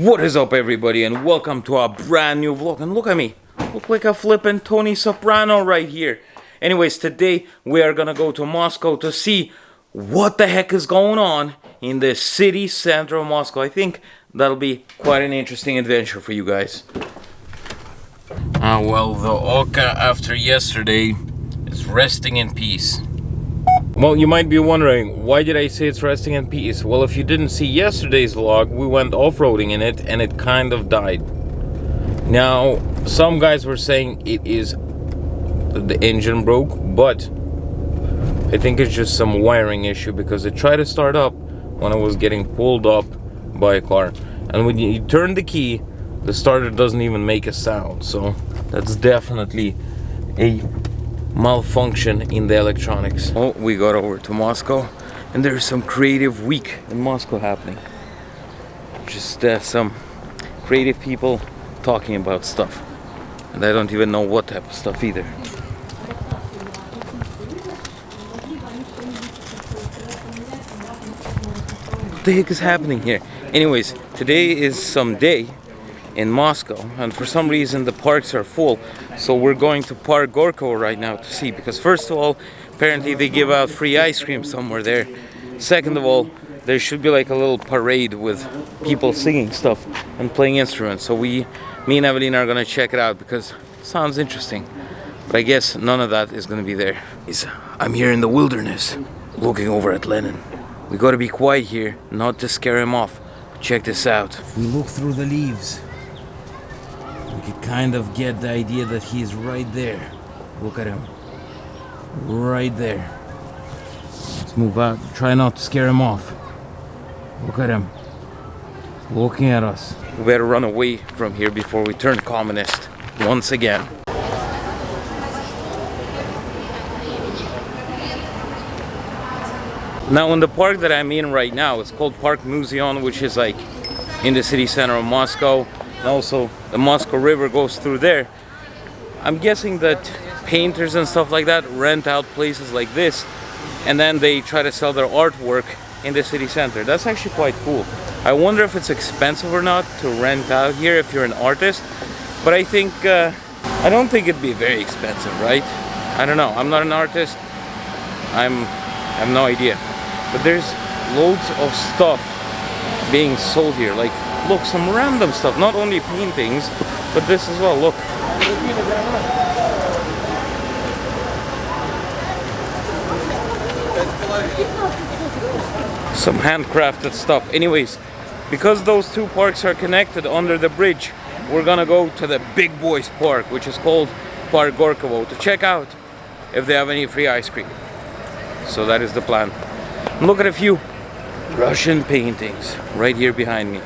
What is up, everybody, and welcome to a brand new vlog. And look at me, look like a flippin' Tony Soprano right here. Anyways, today we are gonna go to Moscow to see what the heck is going on in the city center of Moscow. I think that'll be quite an interesting adventure for you guys. Well, the Oka after yesterday is resting in peace. Well, you might be wondering, why did I say it's resting in peace? Well, if you didn't see yesterday's vlog, we went off-roading in it and it kind of died. Now, some guys were saying it is the engine broke, but I think it's just some wiring issue because it tried to start up when I was getting pulled up by a car. And when you turn the key, the starter doesn't even make a sound. So that's definitely a malfunction in the electronics. Oh, we got over to Moscow and there's some creative week in Moscow happening. Just some creative people talking about stuff, and I don't even know what type of stuff either. What the heck is happening here? Anyways, today is some day in Moscow, and for some reason the parks are full, so we're going to Park Gorkovo right now to see, because first of all, apparently they give out free ice cream somewhere there. Second of all, there should be like a little parade with people singing stuff and playing instruments. So me and Evelyn are gonna check it out because it sounds interesting, but I guess none of that is gonna be there. I'm here in the wilderness looking over at Lenin. We gotta be quiet here not to scare him off. Check this out. If we look through the leaves, we can kind of get the idea that he's right there. Look at him. Right there. Let's move out. Try not to scare him off. Look at him. Looking at us. We better run away from here before we turn communist once again. Now, in the park that I'm in right now, it's called Park Museum, which is like in the city center of Moscow. And also the Moscow River goes through there. I'm guessing that painters and stuff like that rent out places like this, and then they try to sell their artwork in the city center. That's actually quite cool. I wonder if it's expensive or not to rent out here if you're an artist, but I don't think it'd be very expensive, right? I don't know, I'm not an artist. I have no idea. But there's loads of stuff being sold here. Like, look, some random stuff, not only paintings, but this as well, look. Some handcrafted stuff. Anyways, because those two parks are connected under the bridge, we're gonna go to the big boys park, which is called Park Gorkovo, to check out if they have any free ice cream. So that is the plan. And look at a few Russian paintings right here behind me.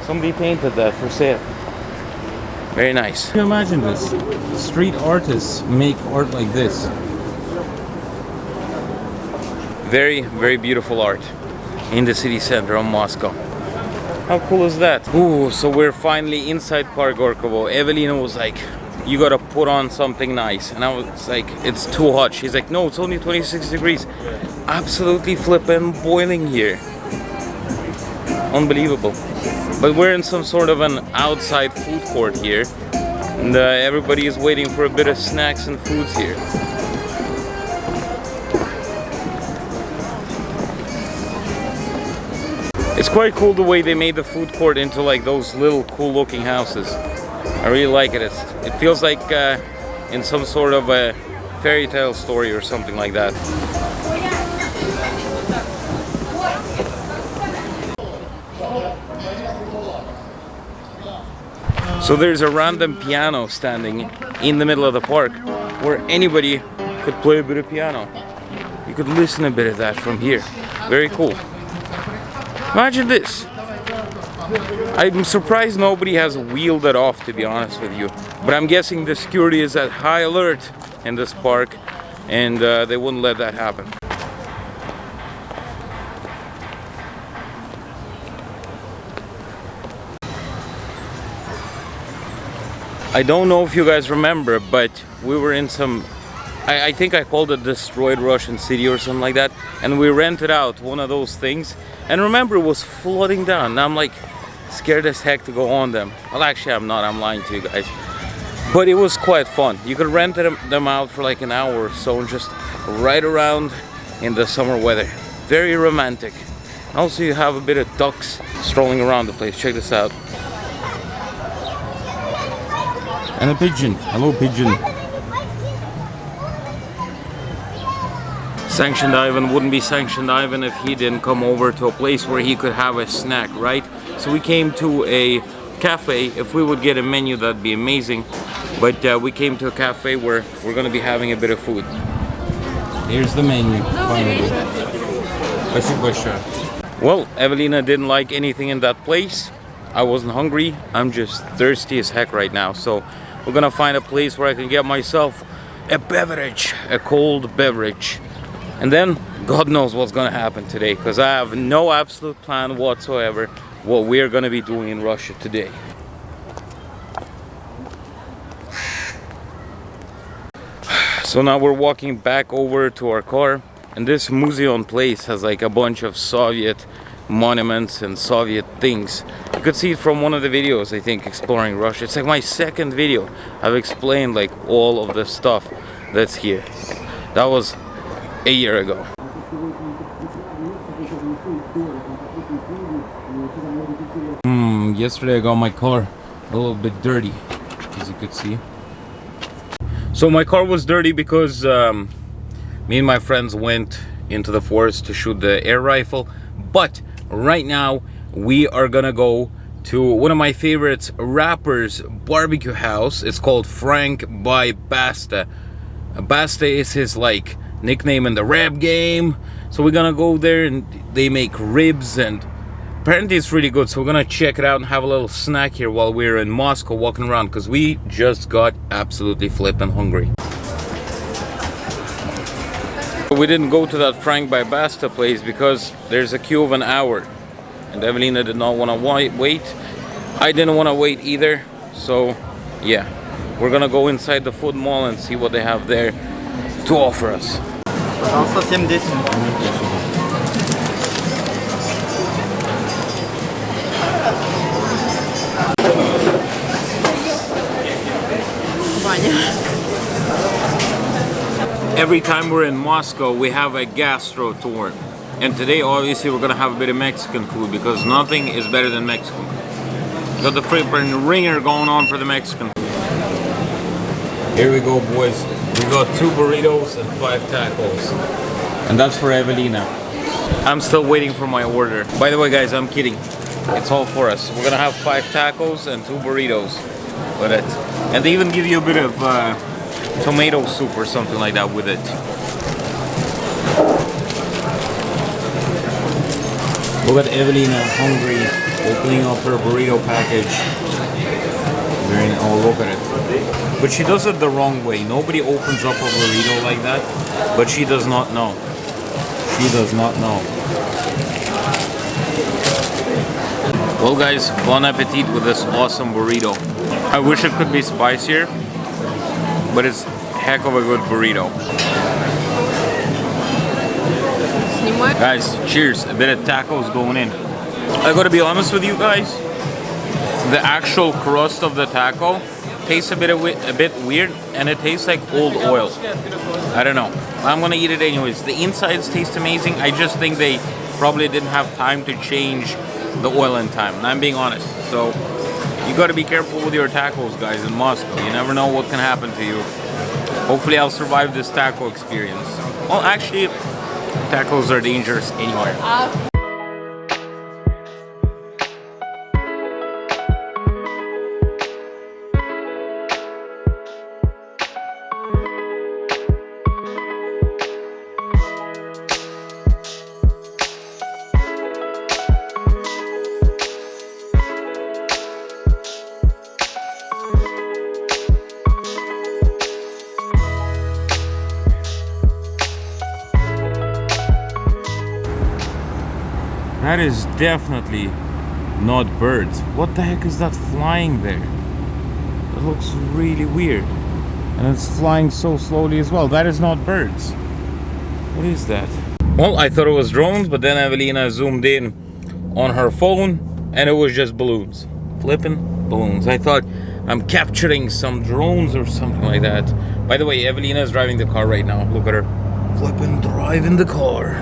Somebody painted that for sale. Very nice. Can you imagine this? Street artists make art like this. Very, very beautiful art in the city center of Moscow. How cool is that? Ooh, so we're finally inside Park Gorkovo. Evelina was like, you gotta put on something nice. And I was like, it's too hot. She's like, no, it's only 26 degrees. Absolutely flippin' boiling here. Unbelievable. But we're in some sort of an outside food court here. And everybody is waiting for a bit of snacks and foods here. It's quite cool the way they made the food court into like those little cool looking houses. I really like it. It feels like in some sort of a fairy tale story or something like that. So there's a random piano standing in the middle of the park where anybody could play a bit of piano. You could listen a bit of that from here. Very cool. Imagine this. I'm surprised nobody has wheeled it off, to be honest with you. But I'm guessing the security is at high alert in this park, and they wouldn't let that happen. I don't know if you guys remember, but we were in some, I think I called it Destroyed Russian City or something like that, and we rented out one of those things, and remember it was flooding down. Now I'm like, scared as heck to go on them. Well, actually, I'm not. I'm lying to you guys. But it was quite fun. You could rent them out for like an hour or so and just ride around in the summer weather. Very romantic. Also, you have a bit of ducks strolling around the place. Check this out. And a pigeon. Hello, pigeon. Sanctioned Ivan wouldn't be Sanctioned Ivan if he didn't come over to a place where he could have a snack, right? So we came to a cafe. If we would get a menu, that'd be amazing. But we came to a cafe where we're gonna be having a bit of food. Here's the menu, finally. Well, Evelina didn't like anything in that place. I wasn't hungry. I'm just thirsty as heck right now. So we're gonna find a place where I can get myself a beverage, a cold beverage. And then God knows what's gonna happen today, because I have no absolute plan whatsoever what we're gonna be doing in Russia today. So now we're walking back over to our car, and this museum place has like a bunch of Soviet monuments and Soviet things. You could see it from one of the videos, I think, exploring Russia. It's like my second video. I've explained like all of the stuff that's here. That was a year ago. Yesterday I got my car a little bit dirty, as you could see. So my car was dirty because me and my friends went into the forest to shoot the air rifle. But right now we are gonna go to one of my favorites rappers' barbecue house. It's called Frank by Basta. Basta is his like nickname in the rap game. So we're gonna go there, and they make ribs, and apparently it's really good. So we're gonna check it out and have a little snack here while we're in Moscow walking around, because we just got absolutely flippin' hungry. We didn't go to that Frank by Basta place because there's a queue of an hour, and Evelina did not want to wait. I didn't want to wait either. So yeah, we're gonna go inside the food mall and see what they have there to offer us. Every time we're in Moscow, we have a gastro tour. And today, obviously, we're gonna have a bit of Mexican food, because nothing is better than Mexican. Got the frippin' ringer going on for the Mexican food. Here we go, boys. We got 2 burritos and 5 tacos. And that's for Evelina. I'm still waiting for my order. By the way, guys, I'm kidding. It's all for us. We're gonna have 5 tacos and 2 burritos with it. And they even give you a bit of tomato soup or something like that with it. Look at Evelina, hungry, opening up her burrito package. Oh, look at it. But she does it the wrong way. Nobody opens up a burrito like that, but she does not know. She does not know. Well, guys, bon appetit with this awesome burrito. I wish it could be spicier, but it's heck of a good burrito. Guys, cheers. A bit of tacos going in. I gotta be honest with you guys, the actual crust of the taco tastes a bit weird, and it tastes like old oil. I don't know. I'm gonna eat it anyways. The insides taste amazing. I just think they probably didn't have time to change the oil in time, and I'm being honest. So you gotta be careful with your tacos, guys, in Moscow. You never know what can happen to you. Hopefully I'll survive this taco experience. Well, actually, tacos are dangerous anywhere. That is definitely not birds. What the heck is that flying there? It looks really weird. And it's flying so slowly as well. That is not birds. What is that? Well, I thought it was drones, but then Evelina zoomed in on her phone and it was just balloons. Flipping balloons. I thought I'm capturing some drones or something like that. By the way, Evelina is driving the car right now. Look at her. Flipping driving the car.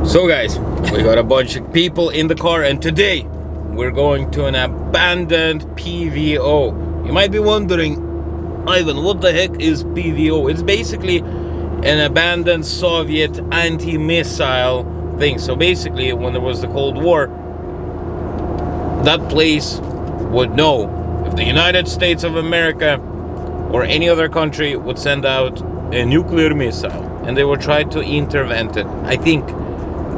So guys, we got a bunch of people in the car, and today we're going to an abandoned PVO. You might be wondering, Ivan, what the heck is PVO? It's basically an abandoned Soviet anti-missile thing. So basically, when there was the Cold War, that place would know if the United States of America or any other country would send out a nuclear missile, and they would try to intervent it. I think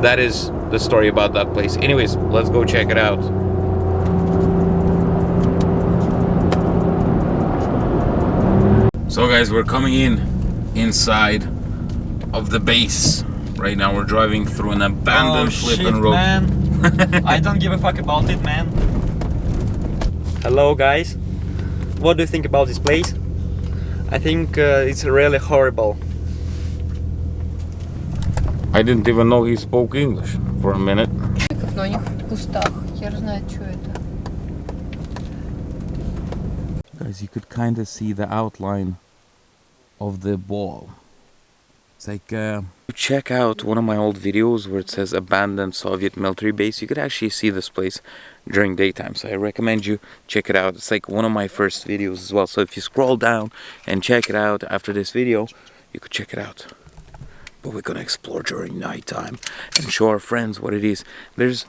that is the story about that place. Anyways, let's go check it out. So guys, we're coming inside of the base. Right now we're driving through an abandoned flipping road. Man. I don't give a fuck about it, man. Hello guys. What do you think about this place? I think it's really horrible. I didn't even know he spoke English for a minute. Но у них в кустах. Хер знает, что это. Guys, you could kind of see the outline of the wall. It's like check out one of my old videos where it says abandoned Soviet military base. You could actually see this place during daytime, so I recommend you check it out. It's like one of my first videos as well, so if you scroll down and check it out after this video, you could check it out. But we're gonna explore during nighttime and show our friends what it is. There's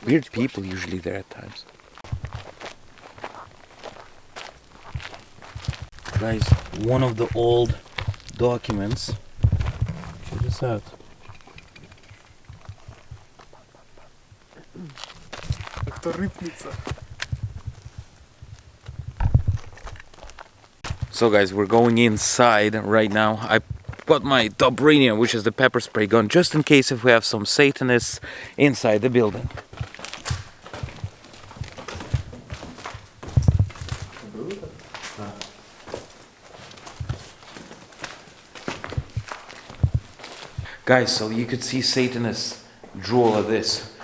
weird people usually there at times. Guys, one of the old documents. Check this out. So guys, we're going inside right now. I got my Dobrania, which is the pepper spray gun, just in case if we have some Satanists inside the building. Guys, so you could see Satanists drew all of this.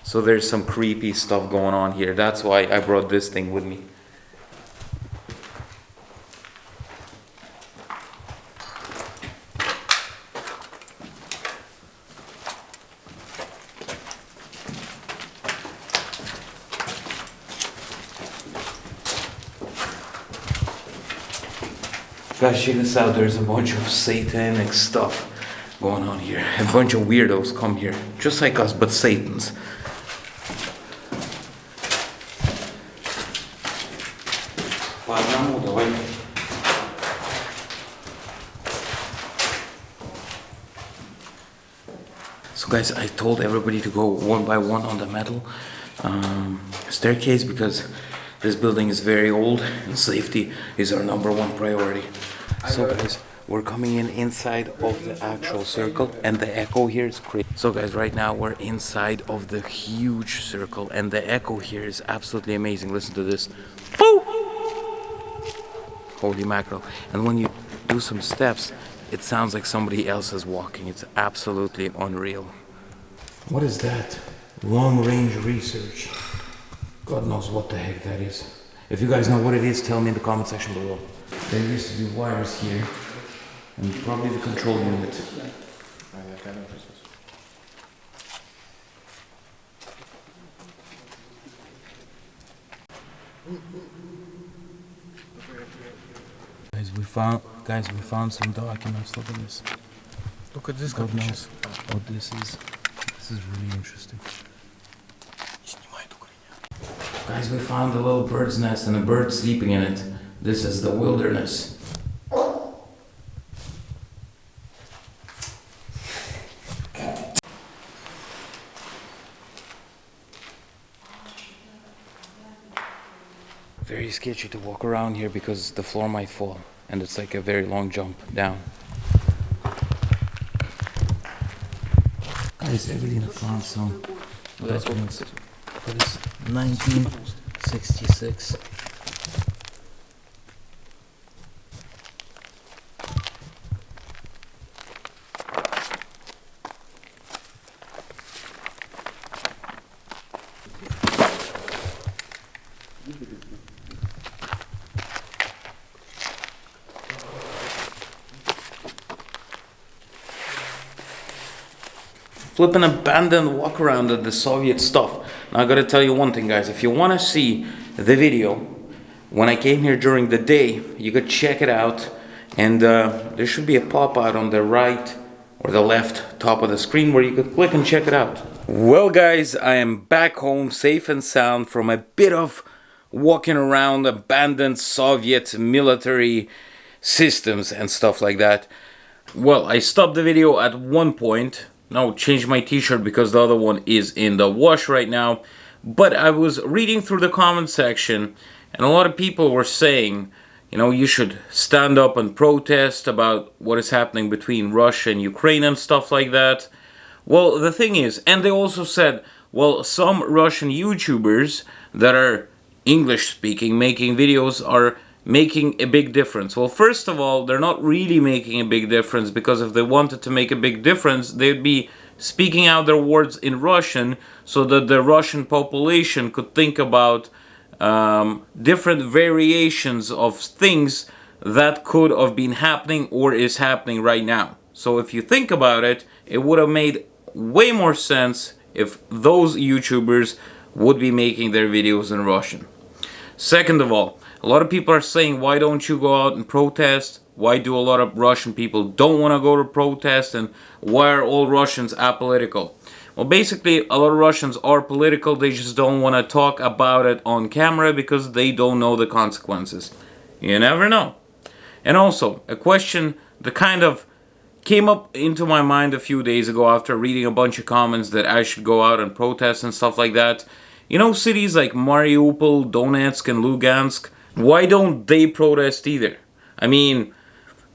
So there's some creepy stuff going on here. That's why I brought this thing with me. Guys, check this out. There's a bunch of satanic stuff going on here. A bunch of weirdos come here, just like us, but Satans. So guys, I told everybody to go one by one on the metal staircase because this building is very old and safety is our #1 priority. So guys, we're coming inside of the actual circle, and the echo here is crazy. So guys, right now we're inside of the huge circle, and the echo here is absolutely amazing. Listen to this. Woo! Holy mackerel. And when you do some steps, it sounds like somebody else is walking. It's absolutely unreal. What is that? Long range research. God knows what the heck that is. If you guys know what it is, tell me in the comment section below. There used to be wires here, and probably the control unit. Guys, we found some documents. Look at this. Look at this. God knows what this is. This is really interesting. Guys, we found a little bird's nest and a bird sleeping in it. This is the wilderness. Very sketchy to walk around here because the floor might fall, and it's like a very long jump down. Guys, Evelina found some documents. That is 1966. Flipping abandoned walk around of the Soviet stuff. Now I gotta tell you one thing, guys. If you wanna see the video when I came here during the day, you could check it out. And there should be a pop-out on the right or the left top of the screen where you could click and check it out. Well, guys, I am back home safe and sound from a bit of walking around abandoned Soviet military systems and stuff like that. Well, I stopped the video at one point. Now changed my t-shirt because the other one is in the wash right now. But I was reading through the comment section and a lot of people were saying, you know, you should stand up and protest about what is happening between Russia and Ukraine and stuff like that. Well, the thing is, and they also said, well, some Russian YouTubers that are English speaking, making videos are making a big difference. Well, first of all, they're not really making a big difference, because if they wanted to make a big difference, they'd be speaking out their words in Russian so that the Russian population could think about different variations of things that could have been happening or is happening right now. So if you think about it, it would have made way more sense if those YouTubers would be making their videos in Russian. Second of all, a lot of people are saying, why don't you go out and protest? Why do a lot of Russian people don't want to go to protest? And why are all Russians apolitical? Well, basically, a lot of Russians are political. They just don't want to talk about it on camera because they don't know the consequences. You never know. And also, a question that kind of came up into my mind a few days ago after reading a bunch of comments that I should go out and protest and stuff like that. You know, cities like Mariupol, Donetsk, and Lugansk, why don't they protest either? I mean,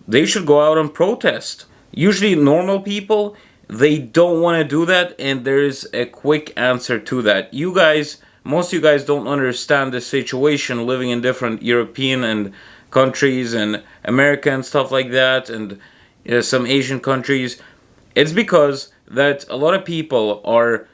they should go out and protest. Usually normal people, they don't want to do that, and there's a quick answer to that. You guys, most of you guys don't understand the situation living in different European and countries and America and stuff like that, and some Asian countries. It's because that a lot of people are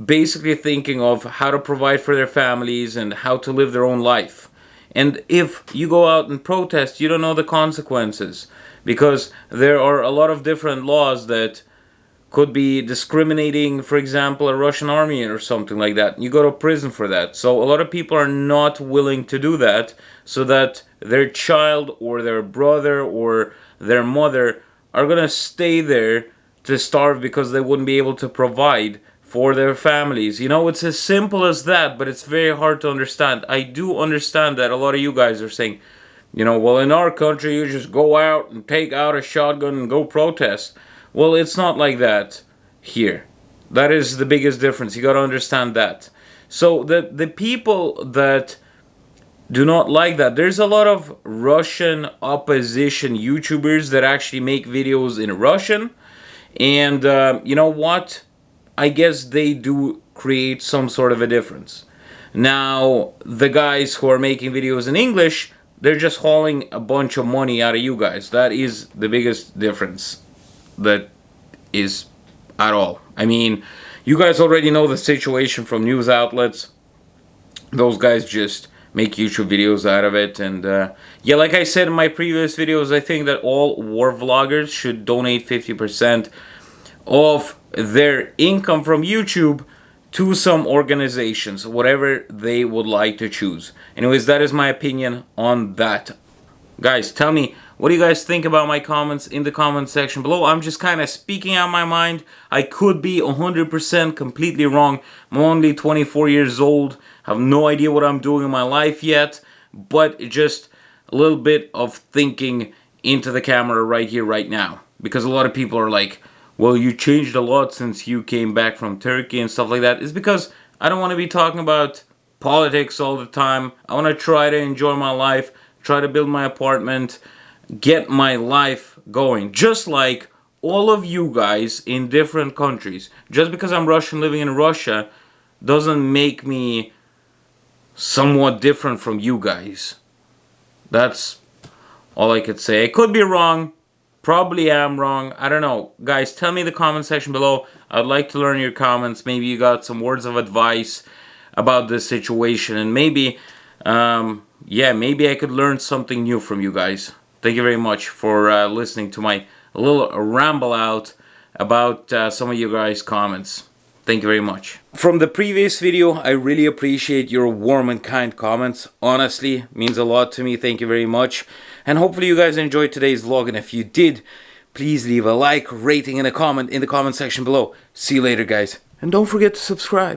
basically thinking of how to provide for their families and how to live their own life. And if you go out and protest, you don't know the consequences, because there are a lot of different laws that could be discriminating, for example, a Russian army or something like that. You go to prison for that. So a lot of people are not willing to do that, so that their child or their brother or their mother are going to stay there to starve because they wouldn't be able to provide for their families. You know, it's as simple as that, but it's very hard to understand. I do understand that a lot of you guys are saying, you know, well, in our country, you just go out and take out a shotgun and go protest. Well, it's not like that here. That is the biggest difference. You got to understand that. So the people that do not like that, there's a lot of Russian opposition YouTubers that actually make videos in Russian. And you know what? I guess they do create some sort of a difference. Now, the guys who are making videos in English, they're just hauling a bunch of money out of you guys. That is the biggest difference that is at all. I mean, you guys already know the situation from news outlets. Those guys just make YouTube videos out of it. And yeah, like I said in my previous videos, I think that all war vloggers should donate 50% of their income from YouTube to some organizations, whatever they would like to choose. Anyways, that is my opinion on that. Guys, tell me, what do you guys think about my comments in the comment section below? I'm just kind of speaking out my mind. I could be 100% completely wrong. I'm only 24 years old. Have no idea what I'm doing in my life yet. But just a little bit of thinking into the camera right here, right now. Because a lot of people are like, well, you changed a lot since you came back from Turkey and stuff like that. It's because I don't want to be talking about politics all the time. I want to try to enjoy my life, try to build my apartment, get my life going. Just like all of you guys in different countries. Just because I'm Russian living in Russia doesn't make me somewhat different from you guys. That's all I could say. I could be wrong. Probably am wrong. I don't know. Guys, tell me in the comment section below. I'd like to learn your comments. Maybe you got some words of advice about this situation. And maybe Yeah, maybe I could learn something new from you guys. Thank you very much for listening to my little ramble out about some of you guys' comments. Thank you very much. From the previous video, I really appreciate your warm and kind comments. Honestly, means a lot to me. Thank you very much. And hopefully you guys enjoyed today's vlog. And if you did, please leave a like, rating, and a comment in the comment section below. See you later, guys. And don't forget to subscribe.